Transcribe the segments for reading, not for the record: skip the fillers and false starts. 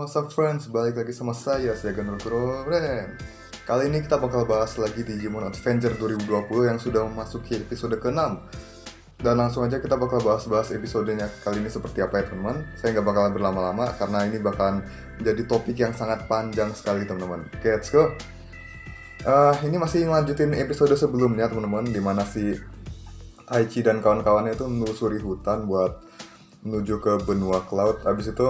what's up friends, balik lagi sama saya Ganur Kuroren. Kali ini kita bakal bahas lagi Digimon Adventure 2020 yang sudah memasuki episode ke-6. Dan langsung aja kita bakal bahas-bahas episodenya kali ini seperti apa ya teman-teman. Saya nggak bakalan berlama-lama karena ini bakalan menjadi topik yang sangat panjang sekali teman-teman. Oke, let's go. Ini masih ngelanjutin episode sebelumnya teman-teman, dimana si Taichi dan kawan-kawannya itu menelusuri hutan buat menuju ke benua Cloud. Habis itu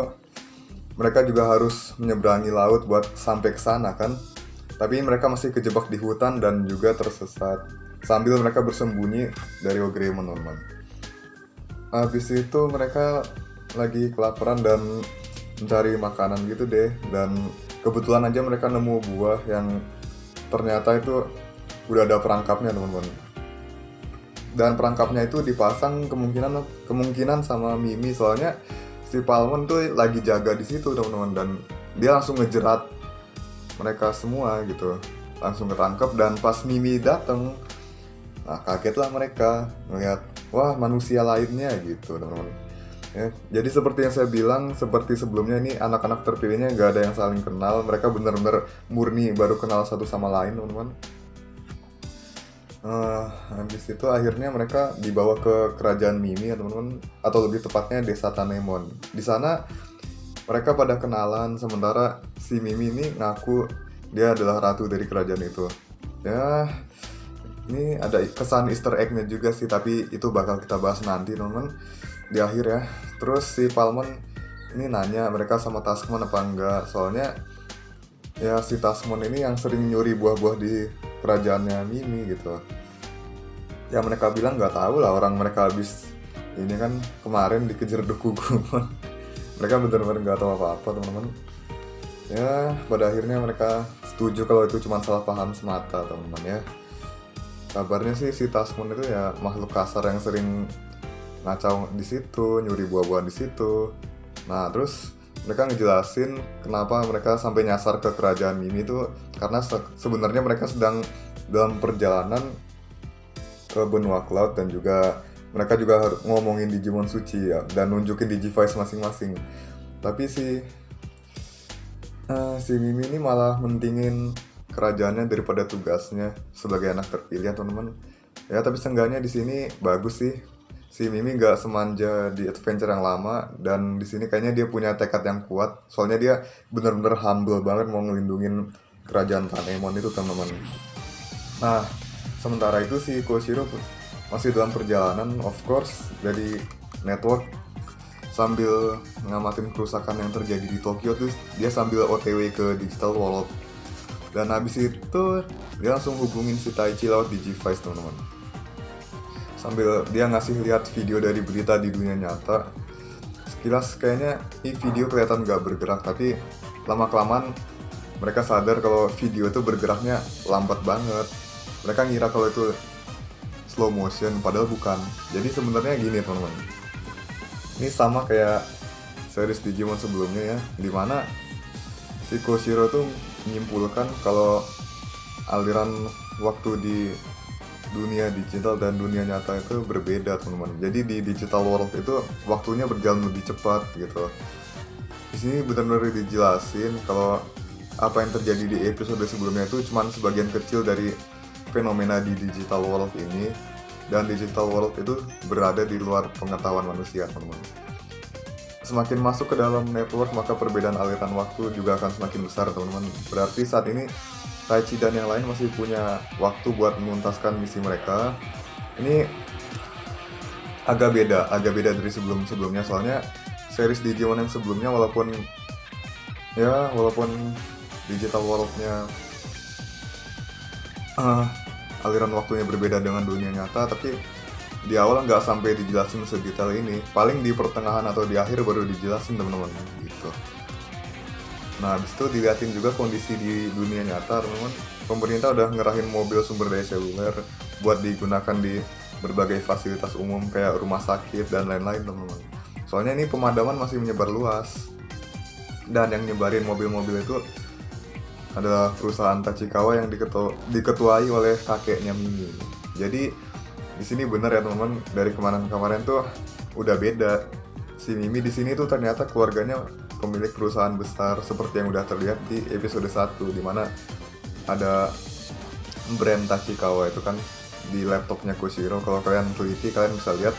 mereka juga harus menyeberangi laut buat sampai ke sana kan. Tapi mereka masih kejebak di hutan dan juga tersesat sambil mereka bersembunyi dari Ogreemon teman-teman. Habis itu mereka lagi kelaparan dan mencari makanan gitu deh. Dan kebetulan aja mereka nemu buah yang ternyata itu udah ada perangkapnya teman-teman. Dan perangkapnya itu dipasang kemungkinan sama Mimi, soalnya si Palmon tuh lagi jaga di situ teman-teman, dan dia langsung ngejerat mereka semua gitu, langsung ketangkep. Dan pas Mimi dateng, nah kagetlah mereka ngeliat wah manusia lainnya gitu teman-teman. Ya, jadi seperti yang saya bilang, seperti sebelumnya, ini anak-anak terpilihnya gak ada yang saling kenal, mereka bener-bener murni baru kenal satu sama lain teman-teman. Habis itu akhirnya mereka dibawa ke kerajaan Mimi ya teman-teman, atau lebih tepatnya desa Tanemon. Di sana mereka pada kenalan, sementara si Mimi ini ngaku dia adalah ratu dari kerajaan itu. Ya, ini ada kesan Easter egg-nya juga sih, tapi itu bakal kita bahas nanti teman-teman di akhir ya. Terus si Palmon ini nanya mereka sama Taskmon apa enggak, soalnya ya si Taskmon ini yang sering nyuri buah-buah di kerajaannya Mimi gitu. Ya mereka bilang nggak tahu lah, orang mereka habis ini kan kemarin dikejar Dokugumon. Mereka benar-benar nggak tahu apa-apa teman-teman. Ya pada akhirnya mereka setuju kalau itu cuma salah paham semata teman-teman ya. Kabarnya sih si Taskmon itu ya makhluk kasar yang sering ngacau di situ, nyuri buah-buahan di situ. Nah terus mereka ngejelasin kenapa mereka sampai nyasar ke kerajaan Mimi itu karena sebenarnya mereka sedang dalam perjalanan ke benua Cloud, dan juga mereka juga harus ngomongin Digimon suci ya, dan nunjukin Digivice masing-masing. Tapi si Mimi ini malah mentingin kerajaannya daripada tugasnya sebagai anak terpilih teman-teman. Ya tapi seenggaknya di sini bagus sih. Si Mimi gak semanja di adventure yang lama, dan di sini kayaknya dia punya tekad yang kuat. Soalnya dia bener-bener humble banget mau ngelindungin kerajaan Tanemon itu teman-teman. Nah, sementara itu si Koshiro masih dalam perjalanan, of course, dari network sambil ngamatin kerusakan yang terjadi di Tokyo. Terus dia sambil OTW ke Digital World. Dan habis itu dia langsung hubungin si Taichi lewat Digivice teman-teman. Sambil dia ngasih lihat video dari berita di dunia nyata. Sekilas kayaknya ini video kelihatan gak bergerak, tapi lama-kelamaan mereka sadar kalau video itu bergeraknya lambat banget. Mereka ngira kalau itu slow motion, padahal bukan. Jadi sebenarnya gini teman-teman, ini sama kayak series Digimon sebelumnya ya, dimana si Koshiro tuh menyimpulkan kalau aliran waktu di dunia digital dan dunia nyata itu berbeda teman-teman. Jadi di digital world itu waktunya berjalan lebih cepat gitu. Di sini benar-benar dijelasin kalau apa yang terjadi di episode sebelumnya itu cuma sebagian kecil dari fenomena di digital world ini, dan digital world itu berada di luar pengetahuan manusia teman-teman. Semakin masuk ke dalam network, maka perbedaan aliran waktu juga akan semakin besar teman-teman. Berarti saat ini Taichi dan yang lain masih punya waktu buat menuntaskan misi mereka. Ini agak beda dari sebelumnya, soalnya series Digimon yang sebelumnya walaupun digital world-nya aliran waktunya berbeda dengan dunia nyata, tapi di awal nggak sampai dijelasin sedetail ini. Paling di pertengahan atau di akhir baru dijelasin teman-teman gitu. Nah, habis itu dilihatin juga kondisi di dunia nyata teman-teman. Pemerintah udah ngerahin mobil sumber daya seluler buat digunakan di berbagai fasilitas umum kayak rumah sakit dan lain-lain teman-teman. Soalnya ini pemadaman masih menyebar luas, dan yang nyebarin mobil-mobil itu adalah perusahaan Tachikawa yang diketuai oleh kakeknya Mimi. Jadi di sini benar ya teman-teman, dari kemarin tuh udah beda. Si Mimi di sini tuh ternyata keluarganya pemilik perusahaan besar seperti yang udah terlihat di episode 1, dimana ada brand Tachikawa itu kan di laptopnya Koshiro. Kalau kalian teliti kalian bisa lihat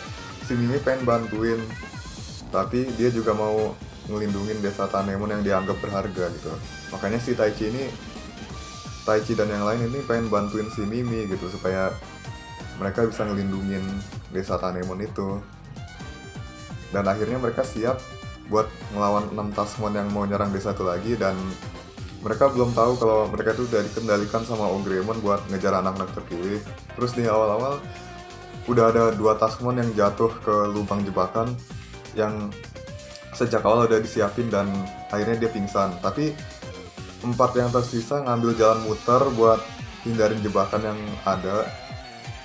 si Mimi pengen bantuin, tapi dia juga mau ngelindungin desa Tanemon yang dianggap berharga gitu. Makanya si Taichi dan yang lain ini pengen bantuin si Mimi gitu supaya mereka bisa ngelindungin desa Tanemon itu. Dan akhirnya mereka siap buat melawan 6 Tasmon yang mau nyerang desa itu lagi, dan mereka belum tahu kalau mereka itu udah dikendalikan sama Ogremon buat ngejar anak-anak terpilih. Terus di awal-awal udah ada 2 Tasmon yang jatuh ke lubang jebakan yang sejak awal udah disiapin, dan akhirnya dia pingsan. Tapi 4 yang tersisa ngambil jalan muter buat hindarin jebakan yang ada.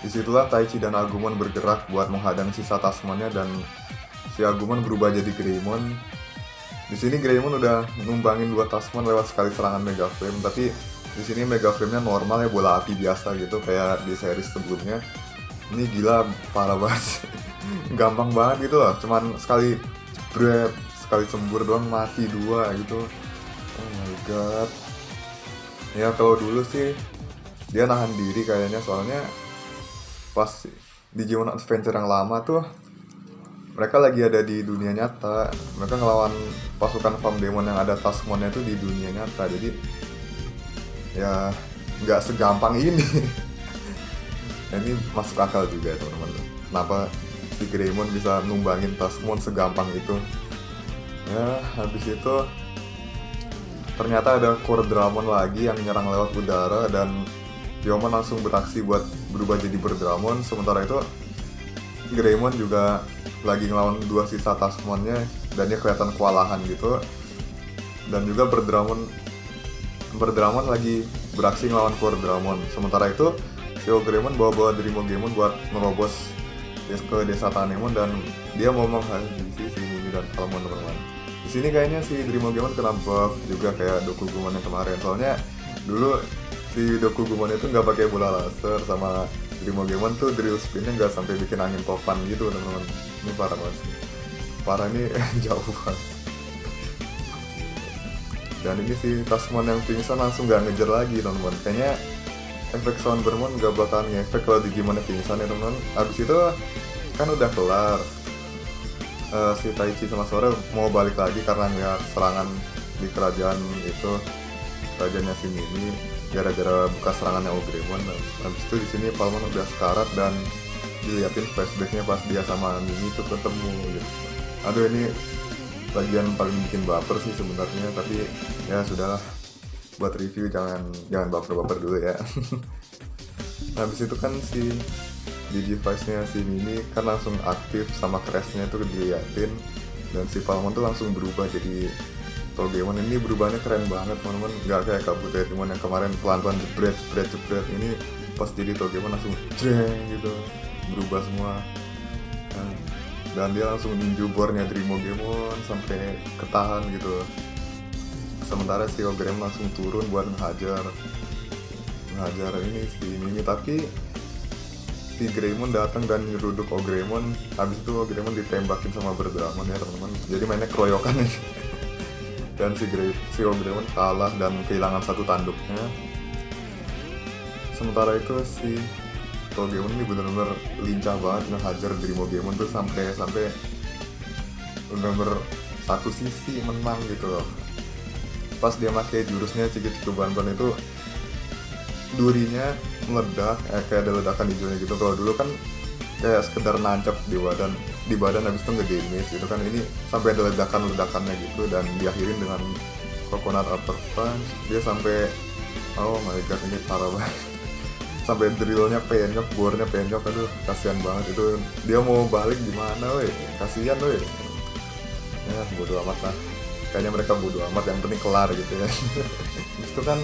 Disitulah Taichi dan Agumon bergerak buat menghadang sisa Tasmonnya, dan si Agumon berubah jadi Greymon. Di sini Greymon udah numbangin 2 Tasmon lewat sekali serangan Mega Flame, tapi di sini Mega Flame-nya normal ya, bola api biasa gitu kayak di series sebelumnya. Ini gila parah banget. Gampang banget gitu loh, cuman sekali jebret, sekali sembur doang mati 2 gitu. Oh my god. Ya kalau dulu sih dia nahan diri kayaknya, soalnya pas Digimon Adventure yang lama tuh mereka lagi ada di dunia nyata. Mereka ngelawan pasukan Farm Demon yang ada Tasmonnya itu di dunia nyata. Jadi ya nggak segampang ini. Ini masuk akal juga ya teman-teman. Kenapa si Greymon bisa numbangin Tasmon segampang itu. Ya habis itu ternyata ada Core Dramon lagi yang nyerang lewat udara, dan Diomon langsung beraksi buat berubah jadi Berdramon. Sementara itu Greymon juga lagi ngelawan 2 sisa Tasmonnya, dan dia kelihatan kewalahan gitu. Dan juga Berdramon lagi beraksi ngelawan Core Dramon. Sementara itu Shio Greymon bawa Dreamogemon buat merobos ke desa Tanemon, dan dia mau menghabisi si Mimi dan Palmon teman-teman. Di sini kayaknya si Dreamogemon kena buff juga kayak Dokugumon yang kemarin. Soalnya dulu si Dokugumon itu nggak pakai bola laser, sama Dreamogemon tuh drill spinnya nggak sampai bikin angin topan gitu teman-teman. Ini parah banget sih. Parah ini jauh banget. Dan ini si Tasmon yang pingsan langsung nggak ngejar lagi teman-teman. Kayaknya efek Soundbermon nggak bakalan ngefek kalau Digimon pingsan ya teman-teman. Abis itu kan udah kelar. Si Taichi sama Sora mau balik lagi karena ngeliat serangan di kerajaan itu, kerajaannya si Mimi, gara-gara bekas serangannya Ogremon. Habis itu di sini Palmon udah sekarat dan diliatin flashbacknya pas dia sama Mimi itu ketemu gitu. Aduh ini bagian paling bikin baper sih sebenarnya, tapi ya sudahlah, buat review jangan baper-baper dulu ya. Habis itu kan si Digivice-nya si Mimi kan langsung aktif sama Crash-nya itu diliatin, dan si Palmon tuh langsung berubah jadi Togemon. Ini berubahnya keren banget teman-teman, nggak kayak Kabuterimon yang kemarin pelan-pelan jebret. Ini pas jadi Togemon langsung jreng gitu, berubah semua. Dan dia langsung ninju bornya Dreamogemon sampai ketahan gitu. Sementara si Ogremon langsung turun buat ngehajar ini si Mimi, tapi si Greymon datang dan nyeruduk Ogremon. Habis itu Ogremon ditembakin sama Berdramon ya teman-teman. Jadi mainnya keroyokan nih. Dan si Ogremon kalah dan kehilangan 1 tanduknya. Sementara itu si Togemon ini bener-bener lincah banget ngehajar Dreamogemon tuh sampai bener-bener satu sisi menang gitu loh. Pas dia pakai jurusnya Cikichiku Banban itu durinya meledak, kayak ada ledakan hijaunya gitu. Kalau dulu kan kayak sekedar nancap di badan habis itu nge-damage gitu kan. Ini sampai ada ledakannya gitu, dan diakhirin dengan coconut upper punch. Dia sampai, oh my god ini parah banget. Sampai drillnya penyok, bornya penyok, aduh kasihan banget itu. Dia mau balik gimana weh, kasihan weh. Ya bodo amat lah, kayaknya mereka bodo amat, yang penting kelar gitu ya. Itu kan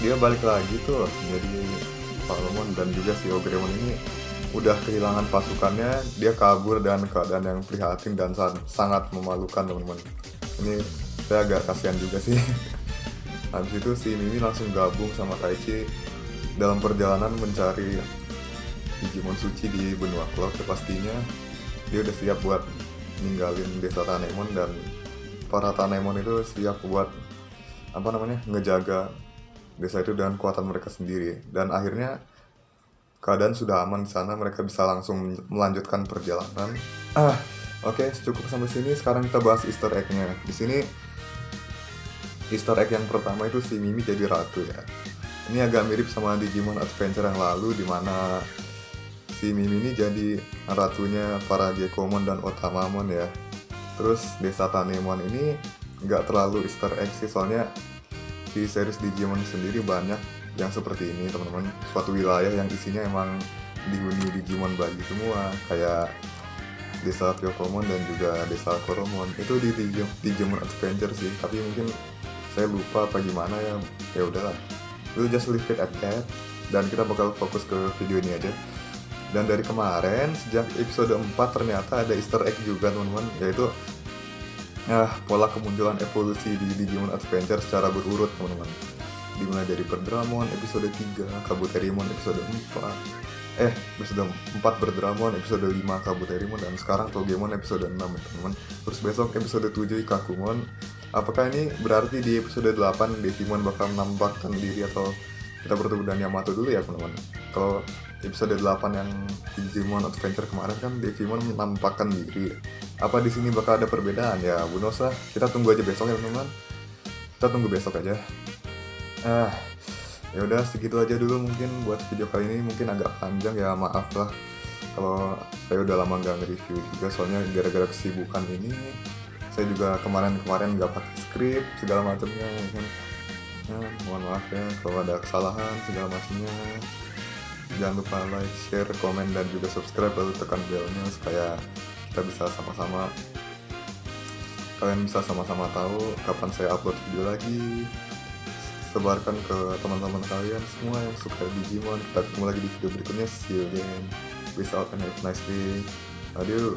dia balik lagi tuh jadi Palmon, dan juga si Ogremon ini udah kehilangan pasukannya, dia kabur dan keadaan yang prihatin dan sangat memalukan teman-teman. Ini saya agak kasihan juga sih. Habis itu si Mimi langsung gabung sama Taichi dalam perjalanan mencari Digimon suci di benua Cloud. Pastinya dia udah siap buat ninggalin desa Tanemon dan para Tanemon itu siap buat ngejaga desa itu dengan kekuatan mereka sendiri, dan akhirnya keadaan sudah aman di sana, mereka bisa langsung melanjutkan perjalanan. Oke, cukup sampai sini. Sekarang kita bahas Easter egg-nya. Di sini Easter egg yang pertama itu si Mimi jadi ratu ya. Ini agak mirip sama Digimon Adventure yang lalu, dimana si Mimi ini jadi ratunya para Gekomon dan Otamamon ya. Terus desa Tanemon ini nggak terlalu Easter egg sih, soalnya di series Digimon sendiri banyak yang seperti ini teman-teman. Suatu wilayah yang isinya emang dihuni Digimon bayi semua, kayak desa Pyokomon dan juga desa Koromon. Itu di Digimon Adventure sih, tapi mungkin saya lupa apa gimana ya. Ya udahlah, we'll just leave it at that, dan kita bakal fokus ke video ini aja. Dan dari kemarin sejak episode 4 ternyata ada Easter egg juga teman-teman, yaitu pola kemunculan evolusi di Digimon Adventure secara berurut teman-teman. Dimulai dari Berdramon episode 3, Kabuterimon episode 4 Berdramon, episode 5 Kabuterimon, dan sekarang Togemon episode 6 ya teman-teman. Terus besok episode 7 Ikakumon. Apakah ini berarti di episode 8 Devimon bakal menampakkan diri atau kita bertemu dengan Yamato dulu ya teman-teman? Kalau episode 8 yang Digimon Adventure kemarin kan Devimon menampakkan diri. Apa di sini bakal ada perbedaan ya? Bu Nosa, kita tunggu aja besok ya teman-teman. Kita tunggu besok aja. Ya udah segitu aja dulu mungkin buat video kali ini. Mungkin agak panjang ya, maaf lah kalau saya udah lama nggak nge-review juga, soalnya gara-gara kesibukan ini. Saya juga kemarin nggak pakai skrip segala macamnya ya kan. Mohon maaf ya kalau ada kesalahan segala macamnya. Jangan lupa like, share, komen, dan juga subscribe, lalu tekan belnya supaya kita bisa kalian bisa sama-sama tahu kapan saya upload video lagi. Sebarkan ke teman-teman kalian semua yang suka Digimon. Kita ketemu lagi di video berikutnya. See you again. Peace out and have a nice day. Adieu.